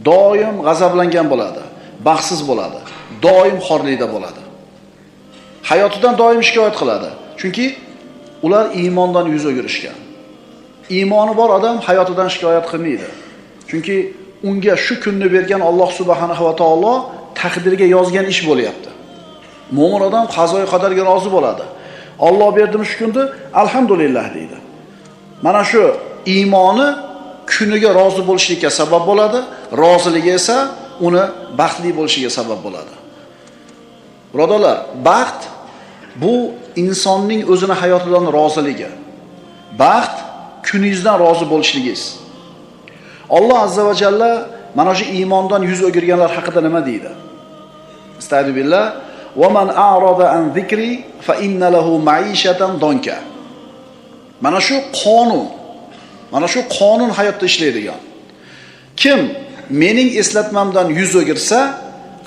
doim g'azablangan bo'ladi, baxtsiz bo'ladi, doim xorlikda bo'ladi. Hayotidan doim shikoyat qiladi. Chunki ular iymondan yuz o'girishgan. Iymoni bor odam hayotidan shikoyat qilmaydi. Chunki unga shu kunni bergan Alloh subhanahu va taolo taqdirga yozgan ish bo'lyapti. Mo'min odam qazoy qadarga rozi bo'ladi. Alloh berdimi shu kunni, alhamdulillah deydi. Mana shu iymoni kuniga rozi bo'lishlikka sabab bo'ladi, roziligi esa uni baxtli bo'lishiga sabab bo'ladi. Birodarlar, baxt bu insonning o'zini hayotidan roziligi. Baxt kuningizdan rozi bo'lishligingiz. Alloh azza va jalla mana shu iymondan yuz o'girganlar haqida nima deydi? Astagfirullah. "Va man a'rada an zikri fa inna lahu ma'ishatan donka." Mana shu qonun hayotda ishlaydigan. Kim mening eslatmamdan yuz o'girsa,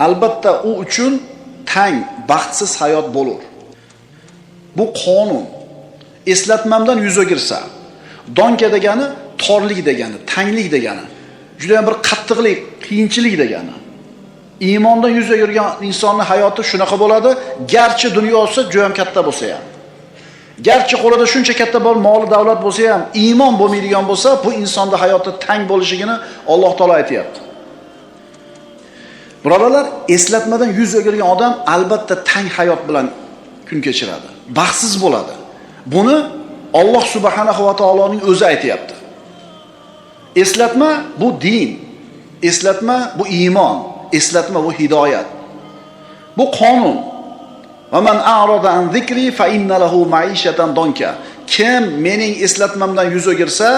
albatta u uchun tang, baxtsiz hayot bo'lur. Bu qonun. Eslatmamdan yuz o'girsa, donka degani torlik degani, tanglik degani. Juda ham bir qattiqlik, qiyinchilik degani. Iymondan yuz o'girgan insonning hayoti shunaqa bo'ladi, garchi dunyosi juda ham katta bo'lsa ham. Garchi qo'lida shuncha katta bor moli davlat bo'lsa ham, iymon bo'lmaydigan bo'lsa, bu insonning hayoti tang bo'lishligini Alloh taolo aytayapti. Birodarlar, eslatmadan yuz o'girgan odam albatta tang hayot bilan kun kechiradi, baxtsiz bo'ladi. Buni Alloh subhanahu va taoloning o'zi aytayapti. Eslatma bu din, eslatma bu iymon, eslatma bu hidoyat. Bu qonun. "Va man a'rada an zikri fa inna lahu ma'ishatan donka." Kim mening eslatmamdan yuz o'girsa,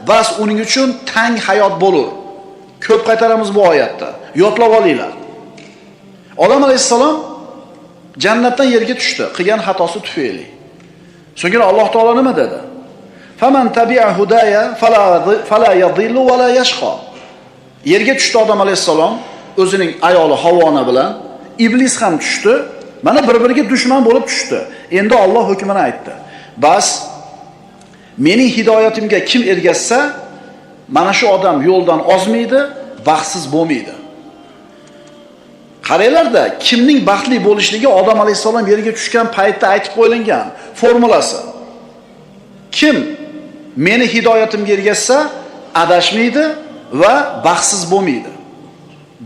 bas uning uchun tang hayot bo'lur. Ko'p qaytaramiz bu oyatda. Yodlab olinglar. Odam alayhissalom jannatdan yerga tushdi, qilgan xatosi tufayli. So'ngra Alloh taolo nima dedi? "Faman tabi'a hudaya fala yadhillu va la yashqa." Yerga tushdi odam alayhissalom, o'zining ayoli Havvona bilan, iblis ham tushdi. Mana bir-biriga dushman bo'lib tushdi. Endi Alloh hukmini aytdi. Bas mening hidoyatimga kim ergashsa, mana shu odam yo'ldan ozmaydi, baxtsiz bo'lmaydi. Qaranglarda, kimning baxtli bo'lishligi Odam alayhisalom yerga tushgan paytda aytib qo'yilgan formulasi. Kim meni hidoyatimga ergashsa, adashmaydi va baxtsiz bo'lmaydi.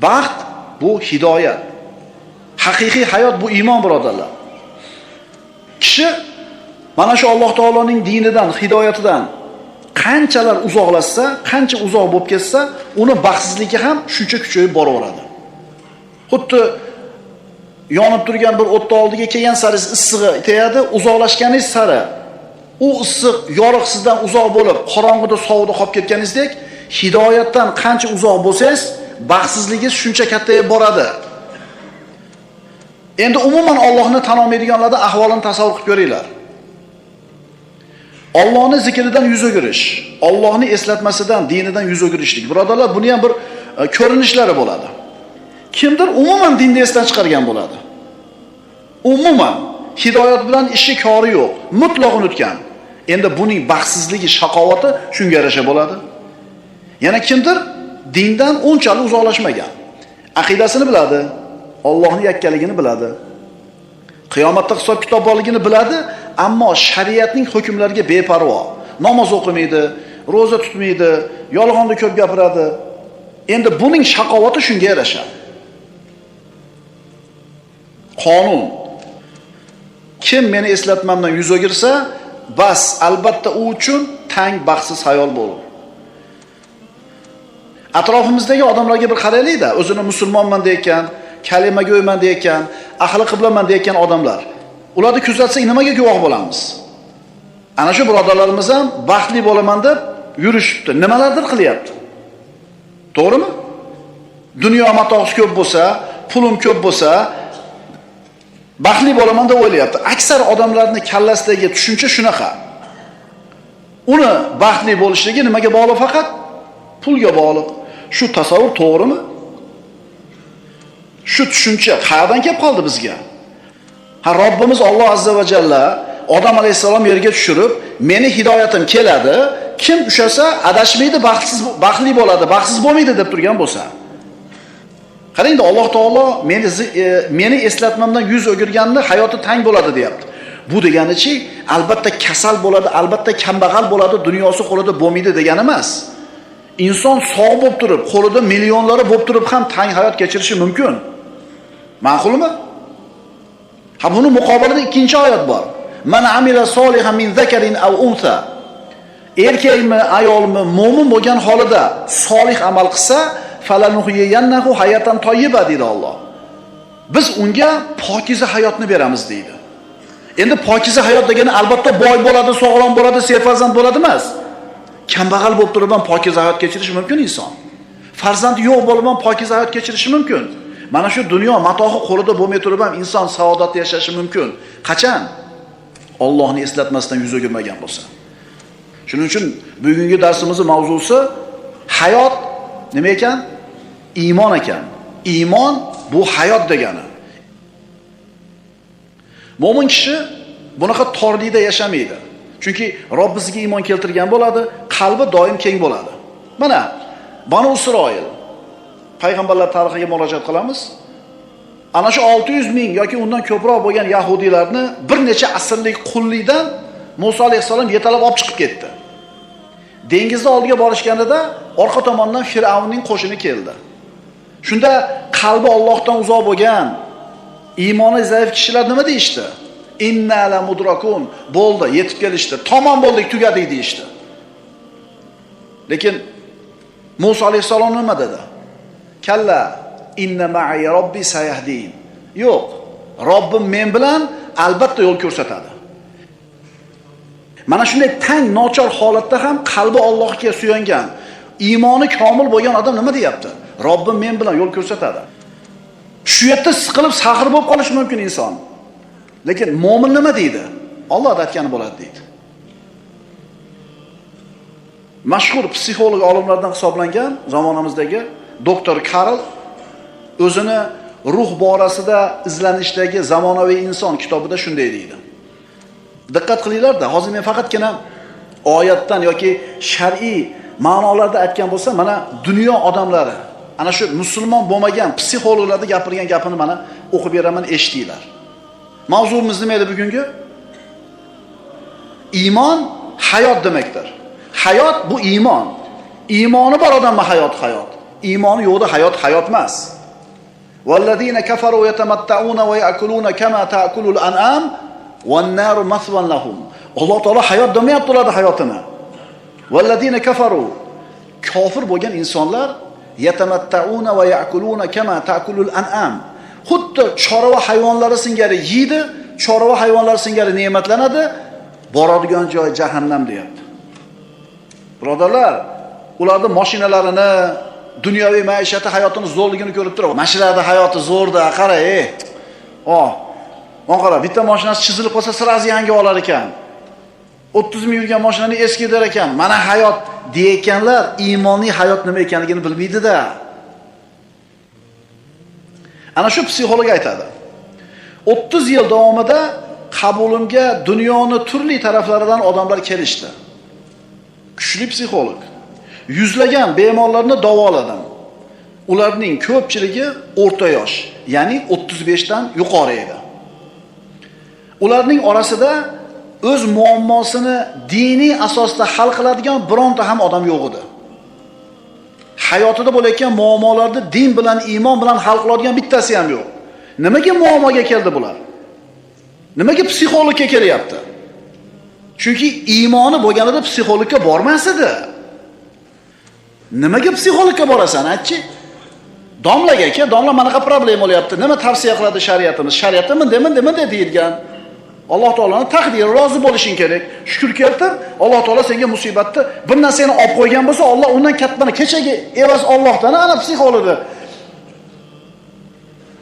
Baxt bu hidoyat. Haqiqiy hayot bu iymon, birodarlar. Kishi mana shu Alloh taoloning dinidan, hidoyatidan qanchalar uzoqlashsa, qancha uzoq bo'lib ketsa, uni baxtsizligi ham shuncha kuchayib boraveradi. Xuddi yonib turgan bir o'tni oldiga kelgan sari issig'i tegadi, uzoqlashganingiz sari u issiq, yorug' sizdan uzoq bo'lib, qorong'ida, sovuqda qolib ketganingizdek, hidoyatdan qancha uzoq bo'lsangiz, baxtsizligingiz shuncha kattayib boradi. Endi umuman Allohni tan olmaydiganlarning ahvolini tasavvur qilib ko'ringlar. Allohning zikridan yuz o'girish, Allohning eslatmasidan, dinidan yuz o'girishlik. Birodarlar, buni ham bir ko'rinishlari bo'ladi. Kimdir umuman dinni esdan chiqargan bo'ladi. Umuman hidoyat bilan ishi kori yo'q, mutlaq unutgan. Endi buning baxtsizligi, shaqovati shunga yarasha bo'ladi. Yana kimdir dindan unchalik uzoqlashmagan. Aqidasini biladi, Allohning yakkaligini biladi, qiyomatda hisob kitob borligini biladi, ammo shariatning hukmlariga beparvo. Namoz o'qimaydi, roza tutmaydi, yolg'onni ko'p gapiradi. Endi buning shaqovati shunga yarasha. Qonun. Kim meni eslatmamdan yuz o'girsa, bas albatta u uchun tang baxtsiz hayot bo'lur. Atrofimizdagi odamlarga bir qaraylik-da, o'zini musulmonman deyotgan, kalima go'yman deyotgan, ahli qiblaman deyotgan odamlar. Ularni kuzatsak nimaga guvoh bo'lamiz? Ana shu birodarlarimiz ham baxtli bo'laman deb yurishibdi, nimalardir qilyapti. To'g'rimi? Dunyo matosi ko'p bo'lsa, pulim ko'p bo'lsa, baxtli bo'laman deb o'ylayapti. Aksar odamlarning kallasidagi tushuncha shunaqa. Uni baxtli bo'lishligi nimaga bog'liq? Faqat pulga bog'liq. Shu tasavvur to'g'rimi? Shu tushuncha qayerdan kelib qoldi bizga? Robbimiz Alloh azza va jalla Odam alayhisalom yerga tushirib, meni hidoyatim keladi, kim ushasa adashmaydi, baxtli bo'ladi, baxtsiz bo'lmaydi deb turgan bo'lsa, Qarangda Alloh taolo meni eslatmamdan yuz o'girganda hayoti tang bo'ladi deyapti. Bu deganichi albatta kasal bo'ladi, albatta kambag'al bo'ladi, dunyosi qo'lida bo'lmaydi degani emas. Inson sog' bo'lib turib, qo'lida millionlari bo'lib turib ham tang hayot kechirishi mumkin. Ma'qulmi? Ha, buni muqobilida ikkinchi oyat bor. Man amila solihan min zakarin aw unsa. Erkakmi, ayolmi, mo'min bo'lgan holida solih amal qilsa, falanuhyiyannahu hayatan tayyiba deydi Alloh. Biz unga pokiza hayotni beramiz deydi. Endi pokiza hayot degani albatta boy bo'ladi, sog'lom bo'ladi, serfarzand bo'ladi emas. Kambag'al bo'lib turib ham pokiza hayot kechirishi mumkin inson. Farzandi yo'q bo'lib ham pokiza hayot kechirishi mumkin. Mana shu dunyo matohi qo'lida bo'lmay turib ham inson saodatli yashashi mumkin. Qachon? Allohni eslatmasdan yuz o'girmagan bo'lsa. Shuning uchun bugungi darsimizning mavzusi hayot nima ekan? Iymon ekan. Iymon bu hayot degani. Mo'min kishi bunaqa torlikda yashamaydi. Chunki Robbisiga iymon keltirgan bo'ladi, qalbi doim keng bo'ladi. Mana Banu Isroil payg'ambarlar tarixiga murojaat qilamiz. Ana shu 600 ming yoki undan ko'proq bo'lgan yahudiylarni bir necha asrlik qullikdan Musa alayhisalom yetalab olib chiqib ketdi. Dengizning oldiga borishganida orqa tomondan Fir'avnning qo'shini keldi. Shunda qalbi Allohdan uzoq bo'lgan, iymoni zaif kishilar nima deyishdi? Inna la mudrakun, bo'ldi, yetib kelishdi. Tamom bo'ldik, tugadik deyishdi. Lekin Musa alayhisalom nima dedi? Kalla inna ma'i robbi sayahdin. Yo'q, Robbim men bilan albatta yo'l ko'rsatadi. Mana shunday tang nochor holatda ham qalbi Allohga suyangan, iymoni komil bo'lgan odam nima deyapti? Robbim men bilan yo'l ko'rsatadi. Shu yerda siqilib saxir bo'lib qolish mumkin inson. Lekin mo'min nima deydi? Alloh aytgani bo'ladi deydi. Mashhur psixolog olimlardan hisoblangan zamonamizdagi doktor Karl o'zini ruh borasida izlanishdagi zamonaviy inson kitobida shunday deydi. Diqqat qilinglar-da, hozir men faqatgina oyatdan yoki shar'iy ma'nolarda aytgan bo'lsam, mana dunyo odamlari, ana shu musulmon bo'lmagan psixologlarda gapirgan gapini mana o'qib beraman, eshitinglar. Mavzuimiz nima edi bugungi? Iymon hayot demakdir. Hayot bu iymon. Iymoni bor odamga hayot. Iymoni yo'qda hayot emas. Vallazina kafaru yatamatta'una va ya'kuluna kama ta'kulul an'am wan-naru mathwan lahum. Alloh taolo hayot demayapti ularning hayotini. Vallazina kafaru, kofir bo'lgan insonlar yatamatta'una va ya'kuluna kama ta'kulul an'am. Xuddi chorva hayvonlari singari yeydi, chorva hayvonlari singari ne'matlanadi, boradigan joy jahannam deyapti. Birodarlar, ularning mashinalarini, dunyoviy maishati hayotini zo'rligini ko'rib turib, mashinada hayoti zo'rda, qara, qara, bitta mashinasi chizilib qolsa sirazi yangi olar ekan. 30 ming yurgan mashinani eski der ekan. Mana hayot deyotganlar iymonli hayot nima ekanligini bilmaydi-da. Ana shu psixolog aytadi. 30 yil davomida qabulimga dunyoni turli taraflaridan odamlar kelishdi. Kuchli psixolog. Yuzlagan bemorlarni davoladim. Ularning ko'pchiligi o'rta yosh, ya'ni 35 dan yuqori edi. Ularning orasida o'z muammosini diniy asosda hal qiladigan bironta ham odam yo'q edi. Hayotida bo'layotgan muammolarni din bilan, iymon bilan hal qiladigan bittasi ham yo'q. Nimaga muammoga keldi bular? Nimaga psixologga kelyapti? Chunki iymoni bo'lganida psixologga bormas edi. Nimaga psixologga borasan, aytchi? Domlaga aka, domla manaqa problem bo'lyapti. Nima tavsiya qiladi shariatimiz? Shariatda bunday deyilgan. Alloh taolaning taqdiri, rozi bo'lishing kerak. Shukr keltir, Alloh taolo senga musibatni bir narsani olib qo'ygan bo'lsa, Alloh undan kattani kechagi evaz Allohdan, ana psixologda.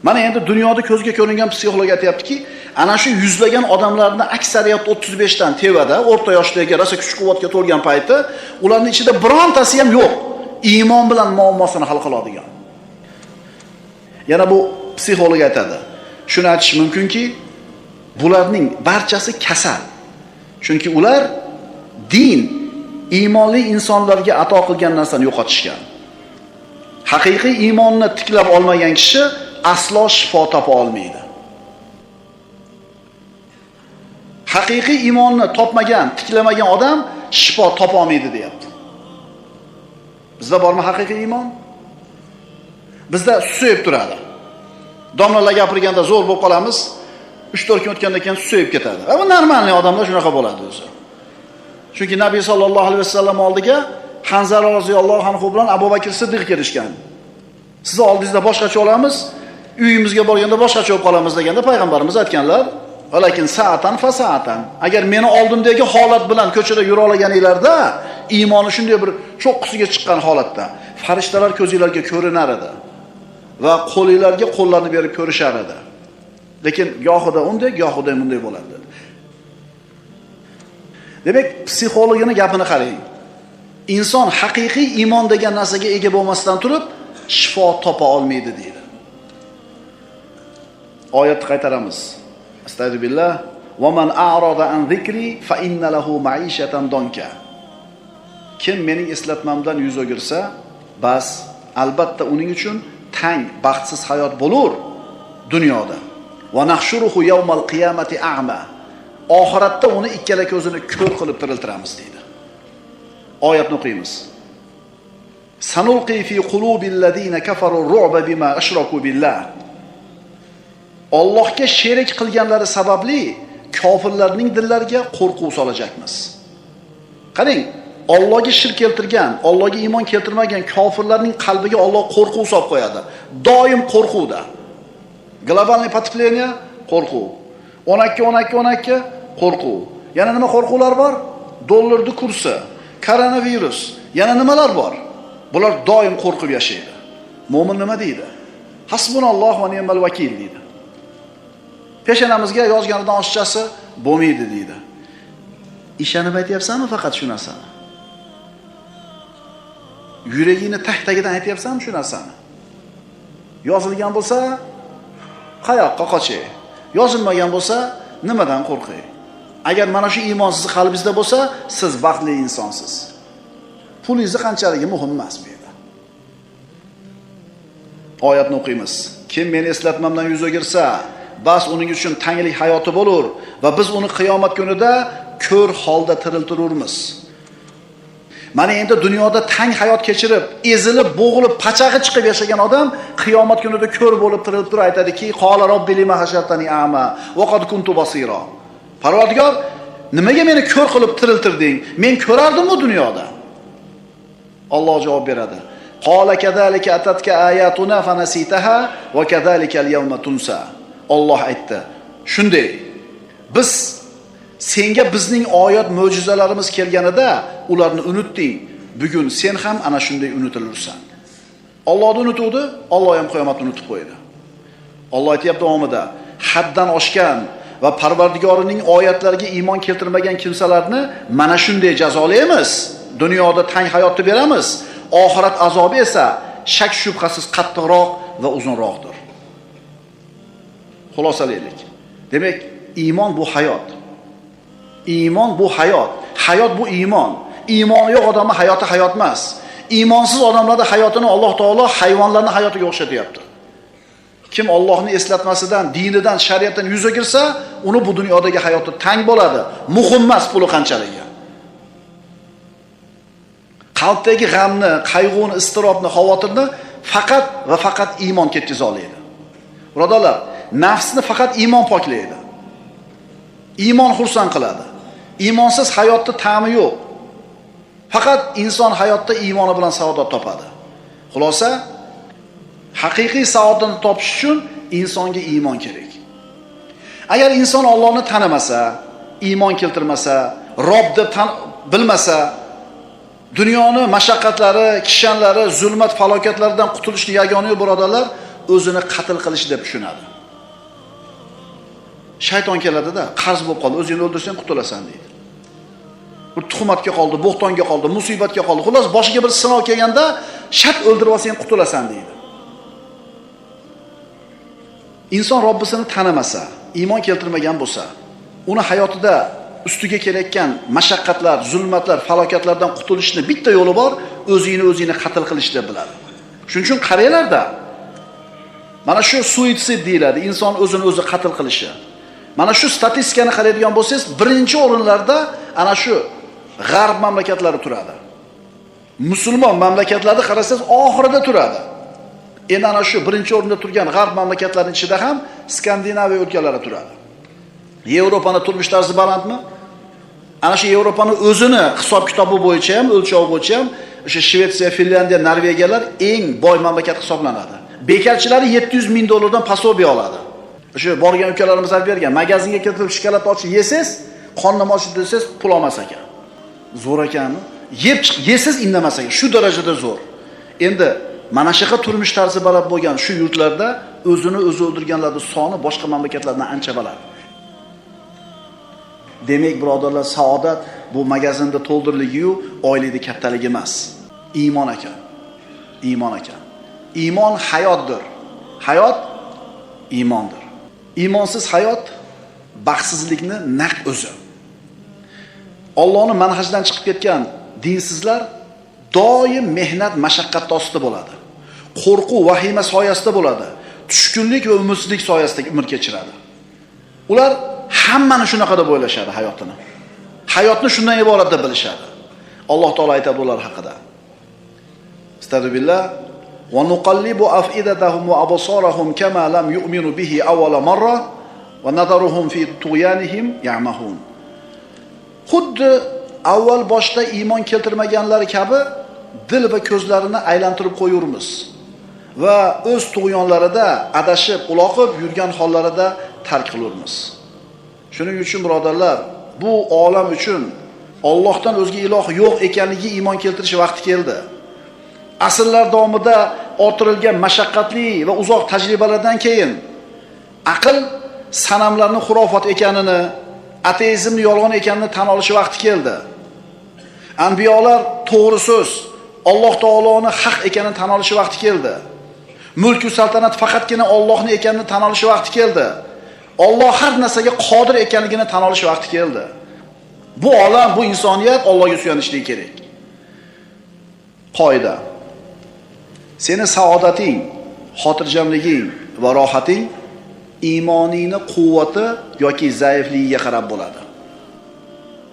Mana endi dunyoda ko'zga ko'ringan psixolog aytayaptiki, ana shu yuzlagan odamlarning aksariyat 35 dan tevada, o'rta yoshdagi, rosa kuch-quvvatga to'lgan payti, ularning ichida birontasi ham yo'q. Iymon bilan muammosini hal qiladigan. Yana bu psixolog aytadi. Shuni aytish mumkinki, bularning barchasi kasal. Chunki ular din, iymonli insonlarga ato qilgan narsani yo'qotishgan. Haqiqiy iymonni tiklab olmagan kishi aslo shifo topa olmaydi. Haqiqiy iymonni topmagan, tiklamagan odam shifo topa olmaydi deyapti. Bizda bormi haqiqiy iymon? Bizda susayib turadi. Domlalar gapirganda zo'r bo'lib qolamiz. 3-4 kun o'tgandan keyin susayib ketadi. Bu normalniy odamlar shunaqa bo'ladi o'zi. Chunki Nabiy sallallohu alayhi vasallam oldiga Hanzala roziyallohu anhu bilan Abu Bakr Siddiq kelishgan. Sizni oldingizda boshqacha olamiz, uyimizga borganda boshqacha bo'lib qolamiz deganda payg'ambarimiz aytganlar, "Valakin sa'atan fa sa'atan." Agar meni oldimdagi holat bilan ko'chada yura olganinglarda, iymoni shunday bir cho'qqisiga chiqqan holatda, farishtalar ko'zingizlarga ko'rinar edi va qo'lingizlarga qo'llarni berib ko'rishar edi. Lekin gohida unday, gohida bunday bo'ladi. Demak, psixologini gapini qarang. Inson haqiqiy iymon degan narsaga ega bo'lmasdan turib, shifo topa olmaydi deydi. Oyatni qaytaramiz. Astagfirullah. "Va man a'rada an zikri fa inna lahu ma'ishatan donka." Kim mening eslatmamdan yuz o'girsa, bas albatta uning uchun tang, baxtsiz hayot bo'lur dunyoda. "Va nahshuruhu yawmal qiyamati a'ma." Oxiratda uni ikkala ko'zini ko'r qilib tiriltiramiz deydi. Oyatni o'qiymiz. "Sanulqi fi qulubil ladina kafaru ru'ba bima ashraku billah." Allohga sherik qilganlari sababli kofirlarning dillariga qo'rquv solajakmiz. Qarang, Allohga shirk keltirgan, Allohga iymon keltirmagan kofirlarning qalbiga Alloh qo'rquv solib qo'yadi. Doim qo'rquvda. Globalniy potrebleniya qo'rquv. 12 qo'rquv. Yana nima qo'rquvlar bor? Dollarning kursi, koronavirus, yana nimalar bor? Bular doim qo'rqib yashaydi. Mo'min nima deydi? Hasbunallohu va ni'mal vakil deydi. Peshanamizga yozganidan oshchasi bo'lmaydi deydi. Ishonib aytyapsanmi faqat shu narsani? Yuragingni tag-tagidan aytyapsanmi shu narsani? Yozilgan bo'lsa, qayoqqa qochay? Yozilmagan bo'lsa, nimadan qo'rqay? Agar mana shu iymon sizning qalbingizda bo'lsa, siz baxtli insonsiz. Pulingiz qanchaligi muhim emas bu yerda. Oyatni o'qiymiz. Kim meni eslatmamdan yuz o'girsa, bas uning uchun tanglik hayoti bo'lur va biz uni qiyomat kunida ko'r holda tiriltirurmiz. Mana endi dunyoda tang hayot kechirib, ezilib, bo'g'ilib, pachag'i chiqib yashagan odam qiyomat kunida ko'r bo'lib tirilib turib aytadiki, "Qala robbi lima hashartani a'ma va qad kuntu basira." Parvardigor, nimaga meni ko'r qilib tiriltirding? Men ko'rardim-ku dunyoda. Alloh javob beradi. "Qala kadhalika atatka ayatuna fanasitaha va kadhalika al-yawma tunsa." Alloh aytdi. Shunday. Biz senga bizning oyat mo'jizalarimiz kelganida ularni unutding. Bugun sen ham ana shunday unutilursan. Allohni unutuvdi, Alloh ham qiyomatni unutib qo'ydi. Alloh aytayapti davomida, haddan oshgan va Parvardigorining oyatlariga iymon keltirmagan kimsalarni mana shunday jazolaymiz. Dunyoda tang hayotni beramiz. Oxirat azobi esa shak shubhasiz qattiqroq va uzunroqdir. Xulosalaylik. Demak, iymon bu hayot. Iymon bu hayot. Hayot bu iymon. Iymoni yo'q odamning hayoti hayot emas. Iymonsiz odamlarning hayotini Alloh taolo hayvonlarning hayotiga o'xshatyapti. Kim Allohni eslatmasidan, dinidan, shariatdan yuz o'girsa, uni bu dunyodagi hayoti tang bo'ladi. Muhim emas puli qanchaligi. Qalbdagi g'amni, qayg'uni, iztirobni, xavotirni faqat va faqat iymon ketkiza oladi. Birodarlar, nafsni faqat iymon poklaydi. Iymon xursand qiladi. Iymonsiz hayotda ta'mi yo'q. Faqat inson hayotda iymoni bilan saodat topadi. Xulosa, haqiqiy saodatni topish uchun insonga iymon kerak. Agar inson Allohni tanimasa, iymon keltirmasa, Rob deb bilmasa, dunyoni mashaqqatlari, kishanlari, zulmat, falokatlardan qutulishni yagona yo'l birodarlar o'zini qatl qilish deb tushunadi. Shayton keladida, qarz bo'lib qoldi, o'zingni o'ldirsang qutulasan deydi. Bir tuhmatga qoldi, bo'xtonga qoldi, musibatga qoldi. Xullas, boshiga bir sinov kelganda, shart o'ldirib olsang qutulasan deydi. Inson Robbisini tanimasa, iymon keltirmagan bo'lsa, uni hayotida ustiga kelayotgan mashaqqatlar, zulmatlar, falokatlardan qutulishning bitta yo'li bor, o'zingni qatl qilish deb biladi. Shuning uchun qaranglar-da. Mana shu suitsid deyiladi, inson o'zini o'zi qatl qilishi. Mana shu statistikani qaraydigan bo'lsangiz, birinchi o'rinlarda ana shu g'arb mamlakatlari turadi. Musulmon mamlakatlarda qarasangiz oxirida turadi. Endi ana shu birinchi o'rinda turgan g'arb mamlakatlarining ichida ham Skandinaviya o'lkalari turadi. Yevropaning turmush tarzi balandmi? Ana shu Yevropaning o'zini hisob-kitobi bo'yicha ham, o'lchovi bo'yicha ham o'sha Shvetsiya, Finlandiya, Norvegiyalar eng boy mamlakat hisoblanadi. Bekarchilari 700 ming dollardan pasobiya oladi. O'sha borgan ukalarimiz olib bergan, magazinga kirib shokolad ochib yesiz, qonnim ochib desangiz pul olmas ekan. Zo'r ekanmi? Yeb yesiz indamas ekan. Shu darajada zo'r. Endi mana shunaqa turmush tarzi baland bo'lgan shu yurtlarda o'zini o'zi o'ldirganlarning soni boshqa mamlakatlardan ancha baland. Demak, birodarlar, saodat bu magazinda to'ldiriligi-yu, oylikda kattaligi emas. Iymon ekan. Iymon ekan. Iymon hayotdir. Hayot iymondir. Iymonsiz hayot baxtsizlikni naq o'zi. Allohning manhajidan chiqib ketgan dinsizlar doim mehnat, mashaqqat ostida bo'ladi. Qo'rquv, vahima soyasida bo'ladi. Tushkunlik va umidsizlik soyasida umr kechiradi. Ular hammani shunaqa deb o'ylashadi hayotini. Hayotni shundan iborat deb bilishadi. Alloh taolo aytadi ular haqida. Astagfirullah va nuqallibu afidatahum va absarahum kama lam yu'minu bihi awwala marra va nadaruhum fi tughyanihim ya'mahun. Xuddi avval boshda iymon keltirmaganlari kabi dil va ko'zlarini aylantirib qo'yurmiz va o'z tug'yonlarida adashib, uloqib yurgan hollarida tark qilurmiz. Shuning uchun birodarlar, bu olam uchun Allohdan o'zga iloh yo'q ekanligiga iymon keltirish vaqti keldi. Asrlar davomida orttirilgan mashaqqatli va uzoq tajribalardan keyin aql sanamlarning xurofot ekanini, ateizmni yolg'on ekanini tan olish vaqti keldi. Anbiyolar to'g'ri so'z, Alloh taoloning haq ekanini tan olish vaqti keldi. Mulk va saltanat faqatgina Allohning ekanini tan olish vaqti keldi. Alloh har narsaga qodir ekanligini tan olish vaqti keldi. Bu olam, bu insoniyat Allohga suyanishligi kerak. Qoida. Seni saodating, xotirjamliging va rohating iymoningning quvvati yoki zaifligiga qarab bo'ladi.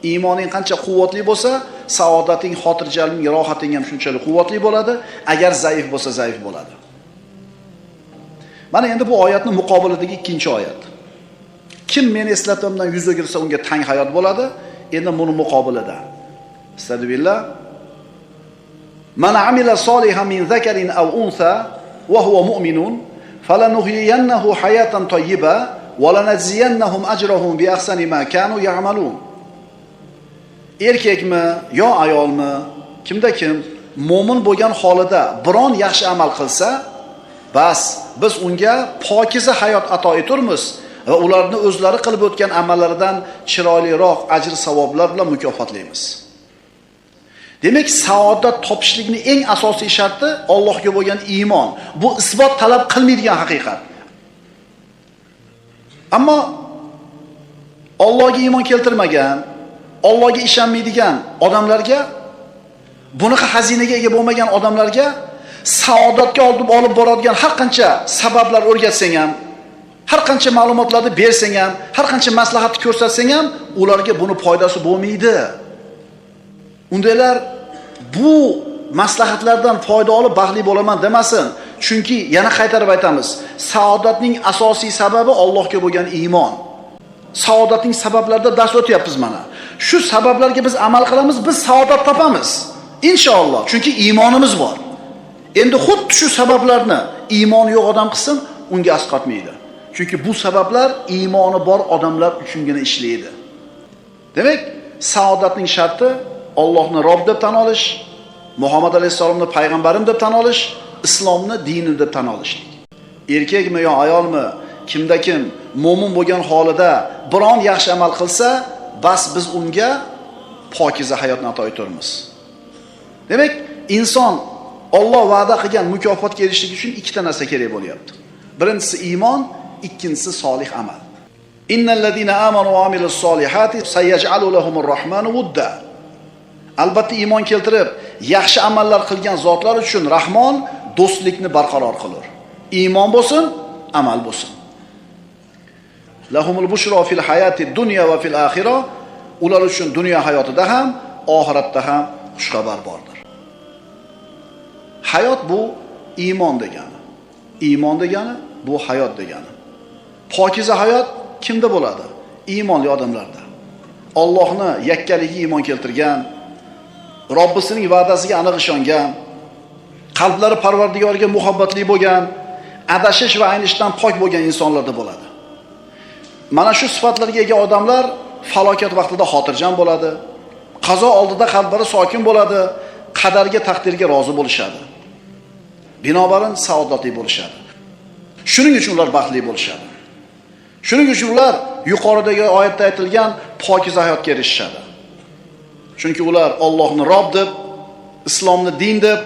Iymoning qancha quvvatli bo'lsa, saodating, xotirjamliging, rohating ham shunchalik quvvatli bo'ladi. Agar zaif bo'lsa, zaif bo'ladi. Mana endi bu oyatning muqobiladagi ikkinchi oyat. Kim meni eslatimdan yuz o'girsa, unga tang hayot bo'ladi. Endi buni muqobilida. Astagfirullah. Man amila solihan min zakarin aw untha wa huwa mu'minun falanuhyiyannahu hayatan tayyiba wa lanajziyannahum ajrahum bi ahsani ma kanu ya'malun. Erkakmi yo ayolmi, kimda kim mo'min bo'lgan holida biron yaxshi amal qilsa, bas biz unga pokiza hayot ato eturmiz va ularni o'zlari qilib o'tgan amallaridan chiroyliroq ajr savoblar bilan mukofotlaymiz. Demak, saodat topishlikning eng asosiy sharti Allohga bo'lgan iymon. Bu isbot talab qilmaydigan haqiqat. Ammo Allohga iymon keltirmagan, Allohga ishonmaydigan odamlarga, bunaqa xazinaga ega bo'lmagan odamlarga saodatga olib boradigan har qancha sabablar o'rgatsang ham, har qancha ma'lumotlarni bersang ham, har qancha maslahatni ko'rsatsang ham, ularga buni foydasi bo'lmaydi. Undaylar bu maslahatlardan foyda olib baxtli bo'laman demasin. Chunki yana qaytarib aytamiz, saodatning asosiy sababi Allohga bo'lgan iymon. Saodatning sabablarida dars o'tyapmiz mana. Shu sabablarga biz amal qilamiz, biz saodat topamiz. Inshaalloh, chunki iymonimiz bor. Endi xuddi shu sabablarni iymoni yo'q odam qilsin, unga asqatmaydi. Chunki bu sabablar iymoni bor odamlar uchungina ishlaydi. Demak, saodatning sharti Allohni Rob deb tan olish, Muhammad alayhisolamni payg'ambarim deb tan olish, islomni dinim deb tan olishlik. Erkakmi yo ayolmi, kimda kim mo'min bo'lgan holida biron yaxshi amal qilsa, bas biz unga pokiza hayotni ato etamiz. Demak, inson Alloh va'da qilgan mukofotga erishishlik uchun ikkita narsa kerak bo'lyapti. Birinchisi iymon, ikkinchisi solih amal. Innallazina amanu va amilus solihati sayaj'alu lahumur rahmanu wudda. Albatta iymon keltirib, yaxshi amallar qilgan zotlar uchun Rahmon do'stlikni barqaror qilur. Iymon bo'lsin, amal bo'lsin. Lahumul bushro fil hayati dunya va fil axira. Ular uchun dunyo hayotida ham, oxiratda ham xushxabar bordir. Hayot bu iymon degani. Iymon degani bu hayot degani. Pokiza hayot kimda bo'ladi? Iymonli odamlarda. Allohni yakkaligiga iymon keltirgan, Robbisining va'dasiga aniq ishongan, qalblari Parvardigoriga muhabbatli bo'lgan, adashish va aynishdan pok bo'lgan insonlarda bo'ladi. Mana shu sifatlarga ega odamlar falokat vaqtida xotirjam bo'ladi, qazo oldida qalblari sokin bo'ladi, qadarga, taqdirga rozi bo'lishadi. Binobarin saodatli bo'lishadi. Shuning uchun ular baxtli bo'lishadi. Shuning uchun ular yuqoridagi oyatda aytilgan pokiza hayotga erishishadi. Chunki ular Allohni Robb deb, islomni din deb,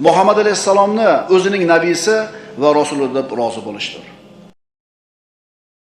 Muhammad alayhisalomni o'zining nabiysi va rasuli deb rozi bo'lishdir.